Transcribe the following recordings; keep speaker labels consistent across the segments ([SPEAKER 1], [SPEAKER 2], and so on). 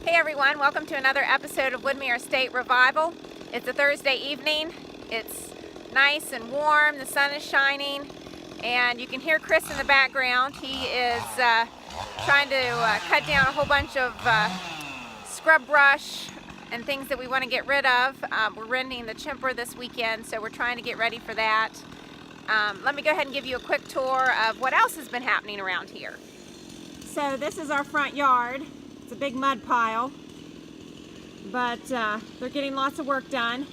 [SPEAKER 1] Hey everyone, welcome to another episode of Woodmere Estate Revival. It's a Thursday evening. It's nice and warm, the sun is shining, and you can hear Chris in the background. He is trying to cut down a whole bunch of scrub brush and things that we want to get rid of. We're renting the Chimper this weekend, so we're trying to get ready for that. Let me go ahead and give you a quick tour of what else has been happening around here. So this is our front yard. It's a big mud pile, but they're getting lots of work done.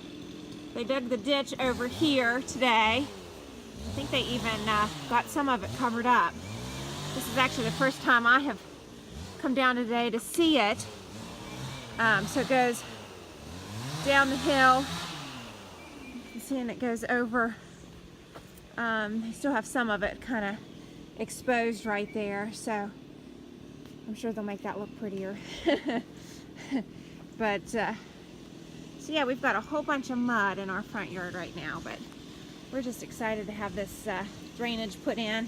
[SPEAKER 1] They dug the ditch over here today. I think they even got some of it covered up. This is actually the first time I have come down today to see it. So it goes down the hill. You can see, and it goes over. They still have some of it kind of exposed right there, so I'm sure they'll make that look prettier. But so yeah, we've got a whole bunch of mud in our front yard right now, but we're just excited to have this drainage put in.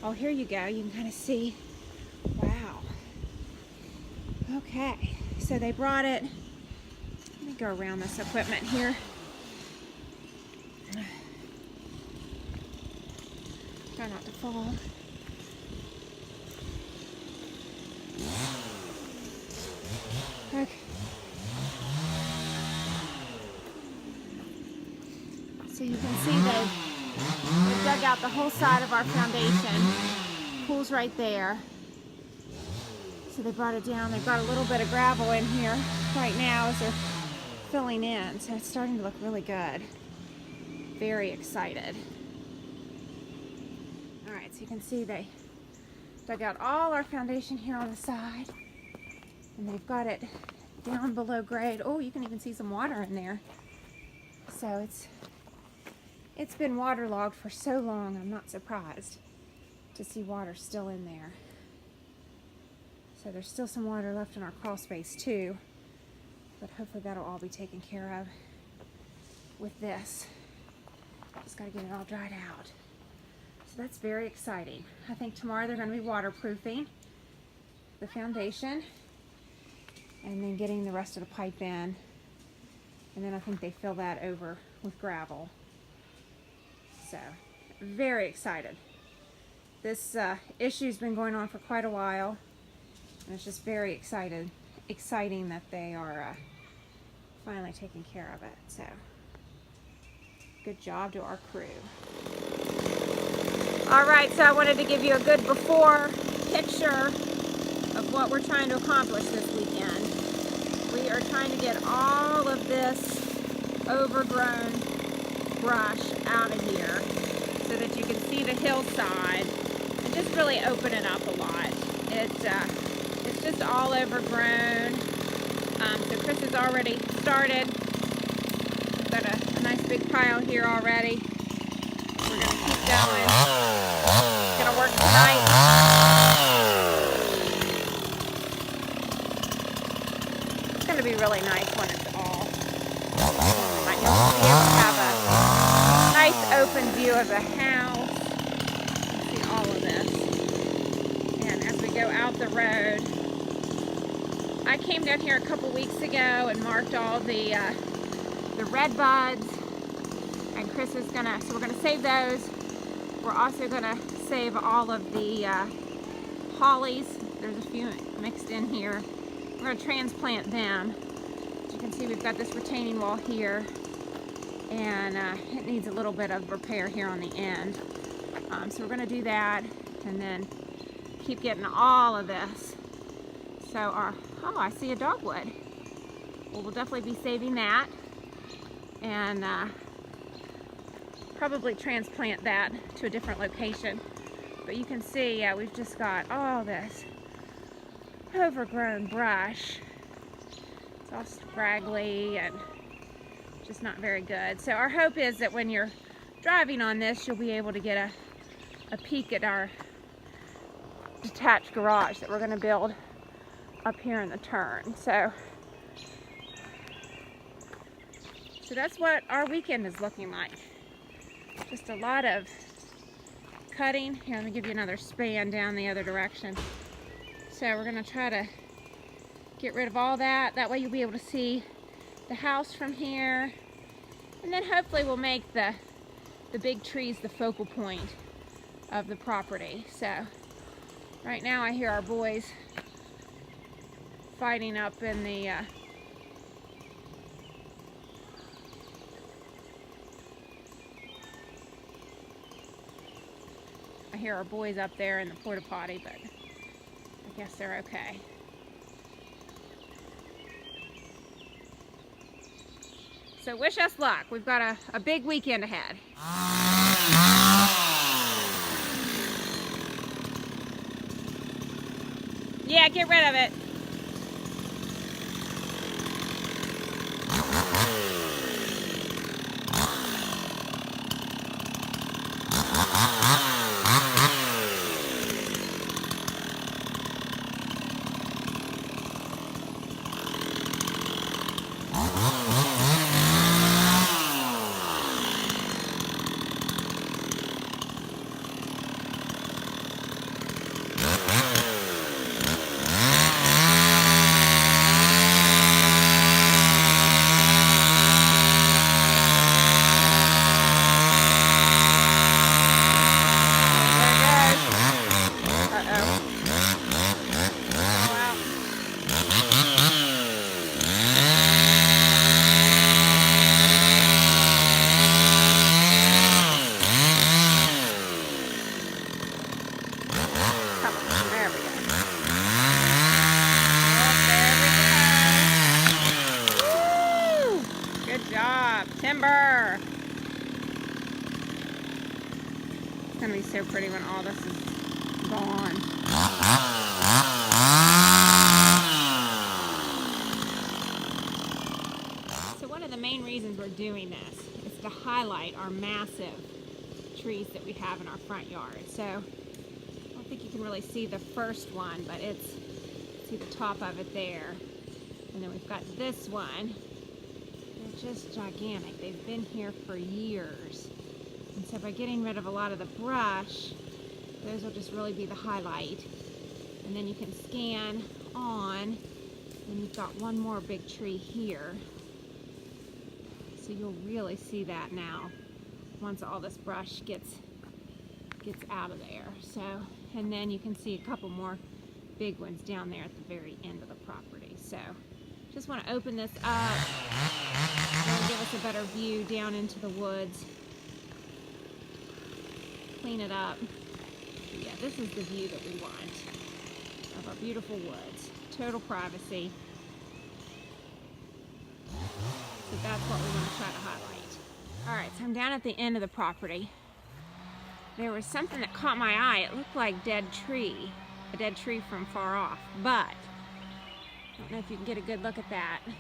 [SPEAKER 1] Oh, here you go. You can kind of see. Wow. Okay, so they brought it. Let me go around this equipment here. Try not to fall. Okay. So you can see they've dug out the whole side of our foundation. Pool's right there. So they brought it down. They've got a little bit of gravel in here right now as they're filling in. So it's starting to look really good. Very excited. All right, so you can see they dug out all our foundation here on the side. And they've got it down below grade. Oh, you can even see some water in there. So it's been waterlogged for so long, I'm not surprised to see water still in there. So there's still some water left in our crawl space too, but hopefully that'll all be taken care of with this. Just gotta get it all dried out. So that's very exciting. I think tomorrow they're gonna be waterproofing the foundation and then getting the rest of the pipe in. And then I think they fill that over with gravel. So, very excited. This issue's been going on for quite a while, and it's just very exciting that they are finally taking care of it. So, good job to our crew. All right, so I wanted to give you a good before picture of what we're trying to accomplish this weekend. We are trying to get all of this overgrown brush out of here so that you can see the hillside and just really open it up a lot. It's just all overgrown. So Chris has already started. We've got a nice big pile here already. We're going to keep going. It's going to work tonight. It's going to be really nice when it's all done. You'll be able to have a nice open view of the house. You can see all of this. And as we go out the road, I came down here a couple weeks ago and marked all the red buds. And Chris is gonna, so we're gonna save those. We're also gonna save all of the hollies. There's a few mixed in here. We're gonna transplant them. As you can see, we've got this retaining wall here, and it needs a little bit of repair here on the end. So we're gonna do that, and then keep getting all of this. So oh, I see a dogwood. Well, we'll definitely be saving that, and probably transplant that to a different location. But you can see, yeah, we've just got all this overgrown brush. It's all scraggly and just not very good. So our hope is that when you're driving on this, you'll be able to get a peek at our detached garage that we're going to build up here in the turn. So that's what our weekend is looking like. Just a lot of cutting. Here, let me give you another span down the other direction. So we're going to try to Get rid of all that. That way you'll be able to see the house from here. And then hopefully we'll make the big trees the focal point of the property. So right now I hear our boys fighting up in the I hear our boys up there in the porta potty, but I guess they're okay. So wish us luck. We've got a big weekend ahead. Yeah, get rid of it. Timber! It's gonna be so pretty when all this is gone. So one of the main reasons we're doing this is to highlight our massive trees that we have in our front yard. So I don't think you can really see the first one, but see the top of it there. And then we've got this one. They're just gigantic. They've been here for years. And so by getting rid of a lot of the brush, those will just really be the highlight. And then you can scan on, and you've got one more big tree here. So you'll really see that now once all this brush gets out of there. So, and then you can see a couple more big ones down there at the very end of the property. So just want to open this up and give us a better view down into the woods. Clean it up. Yeah, this is the view that we want of our beautiful woods. Total privacy. So that's what we want to try to highlight. Alright, so I'm down at the end of the property. There was something that caught my eye. It looked like a dead tree from far off, but I don't know if you can get a good look at that. I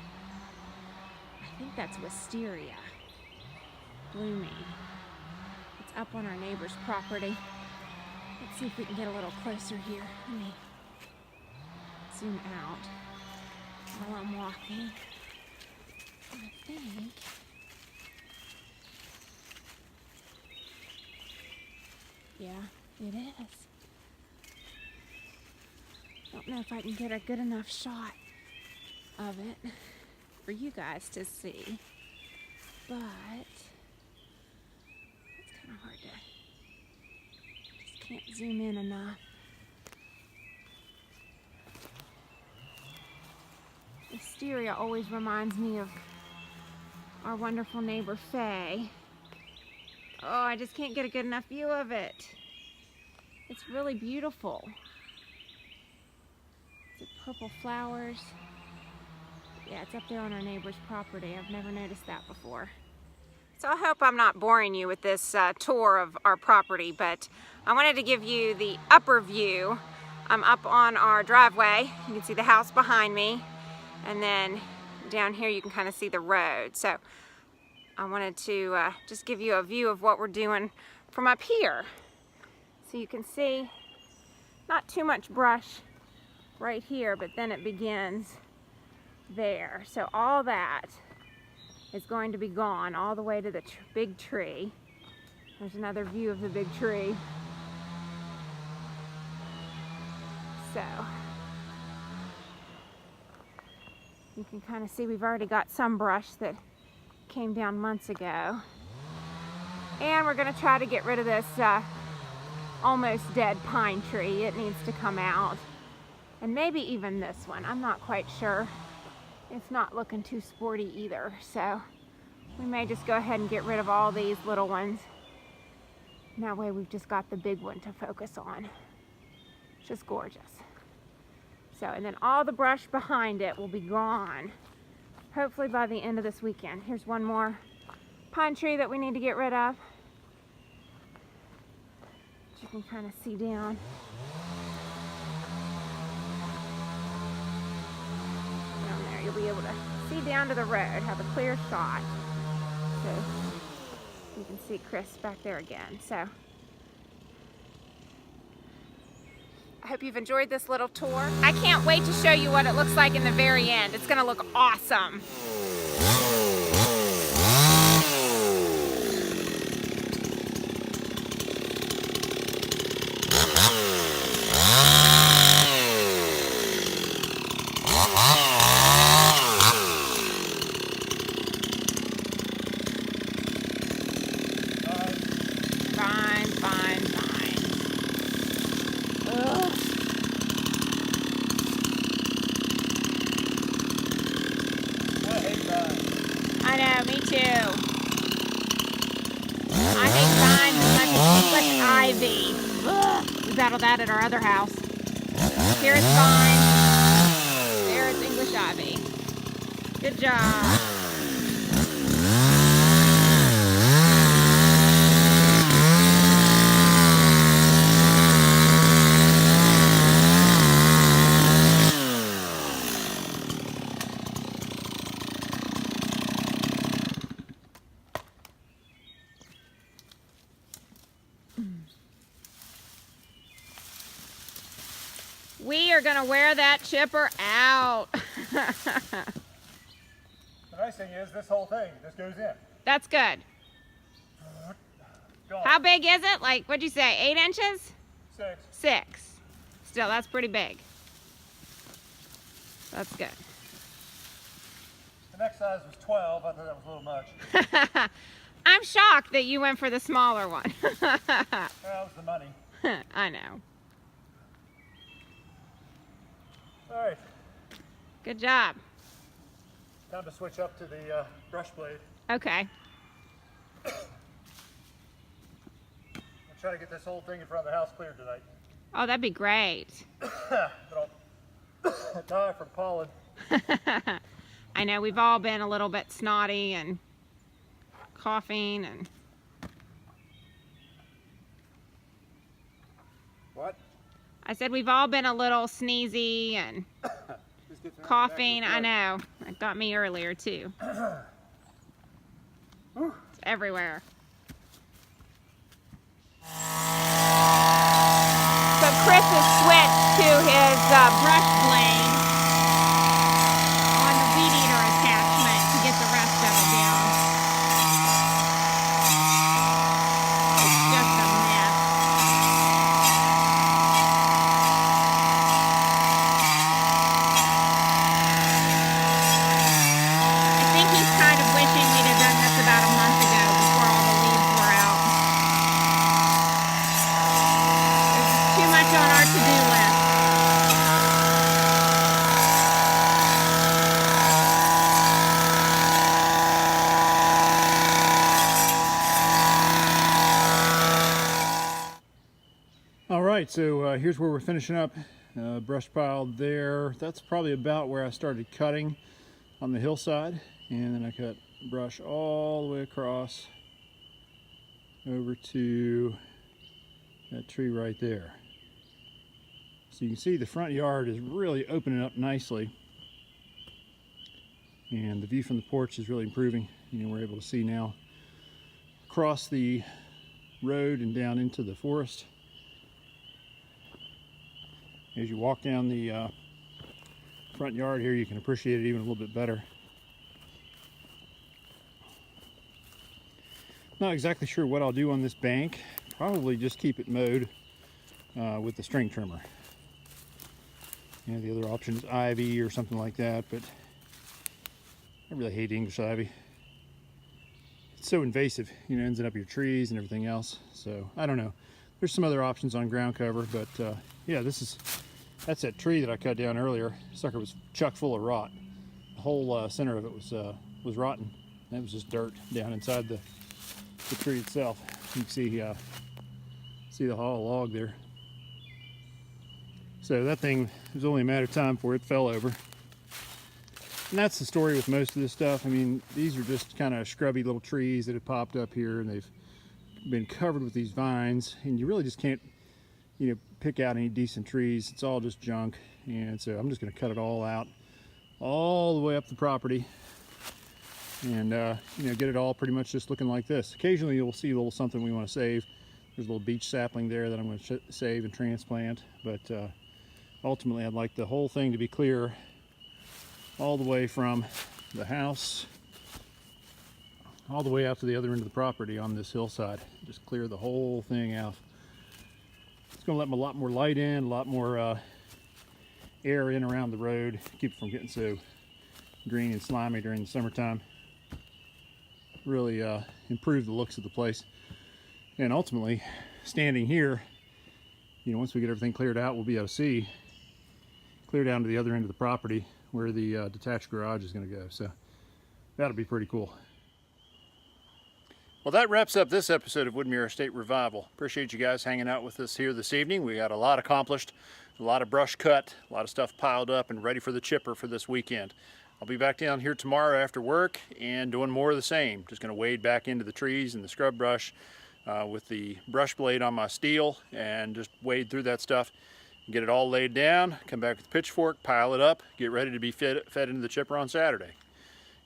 [SPEAKER 1] think that's wisteria blooming. It's up on our neighbor's property. Let's see if we can get a little closer here. Let me zoom out while I'm walking. I think yeah, it is. Don't know if I can get a good enough shot of it for you guys to see, but it's kind of hard to, just can't zoom in enough. Wisteria always reminds me of our wonderful neighbor Faye. Oh, I just can't get a good enough view of it. It's really beautiful. Is it purple flowers? Yeah, it's up there on our neighbor's property. I've never noticed that before. So I hope I'm not boring you with this tour of our property, but I wanted to give you the upper view. I'm up on our driveway. You can see the house behind me, and then down here you can kind of see the road. So I wanted to just give you a view of what we're doing from up here. So you can see not too much brush right here, but then it begins there. So all that is going to be gone all the way to the big tree. There's another view of the big tree. So You can kind of see we've already got some brush that came down months ago. And we're going to try to get rid of this almost dead pine tree. It needs to come out. And maybe even this one. I'm not quite sure. It's not looking too sporty either. So we may just go ahead and get rid of all these little ones. And that way we've just got the big one to focus on. Just gorgeous. So, and then all the brush behind it will be gone. Hopefully by the end of this weekend. Here's one more pine tree that we need to get rid of. You can kind of see down. Down there, you'll be able to see down to the road, have a clear shot. So you can see Chris back there again. So I hope you've enjoyed this little tour. I can't wait to show you what it looks like in the very end. It's gonna look awesome. I know, me too. I hate vines as much as English ivy. Ugh. We battled that at our other house. Here it's vine. There it's English ivy. Good job. We are going to wear that chipper out.
[SPEAKER 2] The nice thing is this whole thing just goes in.
[SPEAKER 1] That's good.
[SPEAKER 2] Gone.
[SPEAKER 1] How big is it? Like, what'd you say, 8 inches?
[SPEAKER 2] 6.
[SPEAKER 1] 6. Still, that's pretty big. That's good.
[SPEAKER 2] The next size was 12. I thought that was a little much.
[SPEAKER 1] I'm shocked that you went for the smaller one.
[SPEAKER 2] That was the money.
[SPEAKER 1] I know.
[SPEAKER 2] All right.
[SPEAKER 1] Good job.
[SPEAKER 2] Time to switch up to the brush blade.
[SPEAKER 1] Okay.
[SPEAKER 2] I'll try to get this whole thing in front of the house cleared tonight.
[SPEAKER 1] Oh, that'd be great.
[SPEAKER 2] But I'll die from pollen.
[SPEAKER 1] I know we've all been a little bit snotty and coughing and...
[SPEAKER 2] What?
[SPEAKER 1] I said we've all been a little sneezy and coughing. I know. It got me earlier too. It's everywhere. So Chris has switched to his brush blade on the weed eater attachment to get the rest of it down. It's just a mess. I think he's kind of wishing we'd have done this about a month ago before all the leaves were out. There's too much on our to-do list.
[SPEAKER 2] All right, so here's where we're finishing up. Brush pile there. That's probably about where I started cutting on the hillside. And then I cut brush all the way across over to that tree right there. So you can see the front yard is really opening up nicely. And the view from the porch is really improving. You know, we're able to see now across the road and down into the forest. As you walk down the front yard here, you can appreciate it even a little bit better. Not exactly sure what I'll do on this bank. Probably just keep it mowed with the string trimmer. You know, the other option is ivy or something like that, but I really hate English ivy. It's so invasive, you know, ends up your trees and everything else. So I don't know. There's some other options on ground cover, but yeah, that's that tree that I cut down earlier. Sucker was chock full of rot. The whole center of it was rotten. That was just dirt down inside the tree itself. You can see the hollow log there. So that thing, it was only a matter of time before it fell over. And that's the story with most of this stuff. I mean, these are just kind of scrubby little trees that have popped up here, and they've been covered with these vines, and you really just can't, you know, pick out any decent trees. It's all just junk. And so I'm just going to cut it all out, all the way up the property, and you know, get it all pretty much just looking like this. Occasionally you'll see a little something we want to save. There's a little beech sapling there that I'm going to save and transplant, but ultimately I'd like the whole thing to be clear all the way from the house all the way out to the other end of the property on this hillside. Just clear the whole thing out. It's going to let a lot more light in, a lot more air in around the road, keep it from getting so green and slimy during the summertime. Really improve the looks of the place. And ultimately, standing here, you know, once we get everything cleared out, we'll be able to see clear down to the other end of the property where the detached garage is going to go. So that'll be pretty cool. Well, that wraps up this episode of Woodmere Estate Revival. Appreciate you guys hanging out with us here this evening. We got a lot accomplished, a lot of brush cut, a lot of stuff piled up and ready for the chipper for this weekend. I'll be back down here tomorrow after work and doing more of the same. Just going to wade back into the trees and the scrub brush with the brush blade on my steel and just wade through that stuff. Get it all laid down, come back with the pitchfork, pile it up, get ready to be fed into the chipper on Saturday.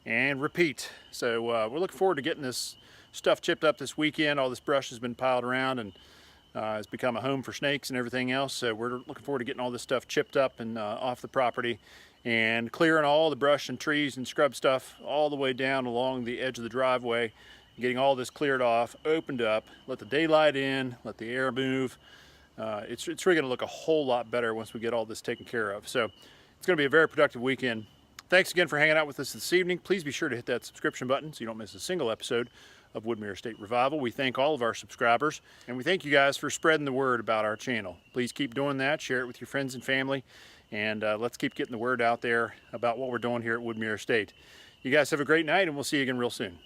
[SPEAKER 2] And repeat. So we're looking forward to getting this stuff chipped up this weekend. All this brush has been piled around and it's become a home for snakes and everything else. So we're looking forward to getting all this stuff chipped up and off the property and clearing all the brush and trees and scrub stuff all the way down along the edge of the driveway, getting all this cleared off, opened up, let the daylight in, let the air move. It's really going to look a whole lot better once we get all this taken care of. So it's going to be a very productive weekend. Thanks again for hanging out with us this evening. Please be sure to hit that subscription button so you don't miss a single episode of Woodmere Estate Revival. We thank all of our subscribers, and we thank you guys for spreading the word about our channel. Please keep doing that. Share it with your friends and family, and let's keep getting the word out there about what we're doing here at Woodmere Estate. You guys have a great night, and we'll see you again real soon.